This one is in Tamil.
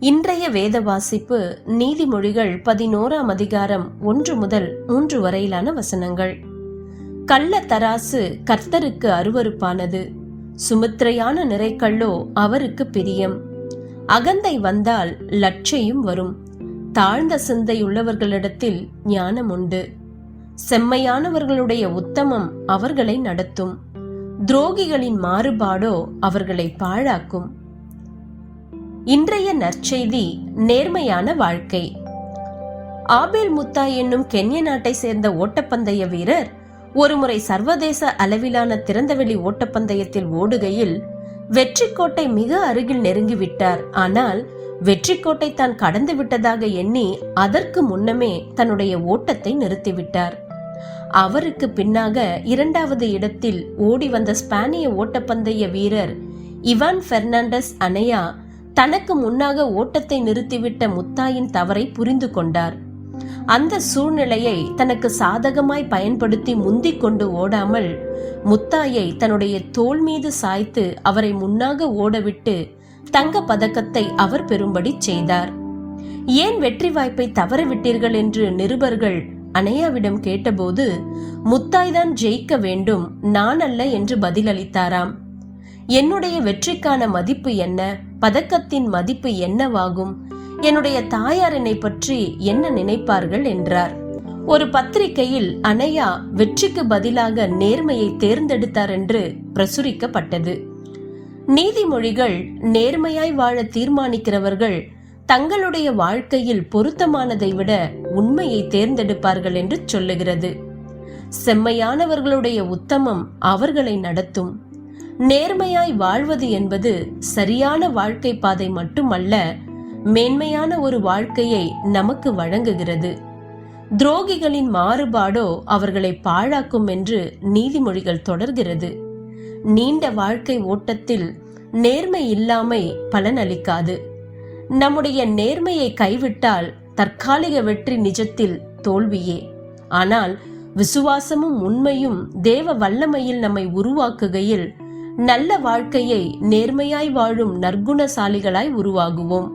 இன்றைய வேத வாசிப்பு நீதிமொழிகள் 11ஆம் அதிகாரம் 1 முதல் 3 வரையிலான வசனங்கள். கள்ள தராசு கர்த்தருக்கு அருவருப்பானது, சுமித்திரையான நிறைக்கல்லோ அவருக்கு பிரியம். அகந்தை வந்தால் லட்சையும் வரும், தாழ்ந்த சிந்தையுள்ளவர்களிடத்தில் ஞானம் உண்டு. செம்மையானவர்களுடைய உத்தமம் அவர்களை நடத்தும், துரோகிகளின் மாறுபாடோ அவர்களை பாழாக்கும். இன்றைய நற்செய்தி நேர்மையான வாழ்க்கை. ஆபேல் முத்தா என்னும் கென்யா நாட்டை சேர்ந்த ஓட்டப்பந்தய வீரர் ஒருமுறை சர்வதேச அளவிலான திறந்தவெளி ஓட்டப்பந்தயத்தில் ஓடுகையில் வெற்றி கோட்டை மிக அருகில் நெருங்கிவிட்டார். ஆனால் வெற்றி கோட்டை தான் கடந்து விட்டதாக எண்ணி அதற்கு முன்னமே தன்னுடைய ஓட்டத்தை நிறுத்திவிட்டார். அவருக்கு பின்னாக 2வது இடத்தில் ஓடி வந்த ஸ்பானிய ஓட்டப்பந்தய வீரர் இவான் பெர்னாண்டஸ் அனையா தனக்கு முன்னாக ஓட்டத்தை நிறுத்திவிட்ட முத்தாயின் தவறை புரிந்து கொண்டார். அந்த சூழ்நிலையை தனக்கு சாதகமாய் பயன்படுத்தி முந்திக் கொண்டு ஓடாமல் முத்தாயை தன்னுடைய தோள் மீது சாய்த்து அவரை முன்னாக ஓடவிட்டு தங்க பதக்கத்தை அவர் பெறும்படி செய்தார். ஏன் வெற்றி வாய்ப்பை தவறவிட்டீர்கள் என்று நிருபர்கள் அனையாவிடம் கேட்டபோது முத்தாய்தான் ஜெயிக்க வேண்டும், நான் அல்ல என்று பதிலளித்தாராம். என்னுடைய வெற்றிக்கான மதிப்பு என்ன, பதக்கத்தின் மதிப்பு என்னவாகும், என்னுடைய தாயார் என்னை பற்றி என்ன நினைப்பார்கள் என்றார். ஒரு பத்திரிகையில் அனையா வெற்றிக்கு பதிலாக நேர்மையை தேர்ந்தெடுத்தார் என்று பிரசுரிக்கப்பட்டது. நீதிமொழிகள் நேர்மையாய் வாழ தீர்மானிக்கிறவர்கள் தங்களுடைய வாழ்க்கையில் பொருத்தமானதை விட உண்மையை தேர்ந்தெடுப்பார்கள் என்று சொல்லுகிறது. செம்மையானவர்களுடைய உத்தமம் அவர்களை நடத்தும். நேர்மையாய் வாழ்வது என்பது சரியான வாழ்க்கை பாதை மட்டுமல்ல, மேன்மையான ஒரு வாழ்க்கையை நமக்கு வழங்குகிறது. துரோகிகளின் மாறுபாடோ அவர்களை பாழாக்கும் என்று நீதிமொழிகள் தொடர்கிறது. நீண்ட வாழ்க்கை ஓட்டத்தில் நேர்மை இல்லாமை பலனளிக்காது. நம்முடைய நேர்மையை கைவிட்டால் தற்காலிக வெற்றி நிஜத்தில் தோல்வியே. ஆனால் விசுவாசமும் உண்மையும் தேவ வல்லமையில் நம்மை உருவாக்குகையில் நல்ல வாழ்க்கையை நேர்மையாய் வாழும் நற்குணசாலிகளாய் உருவாகுவோம்.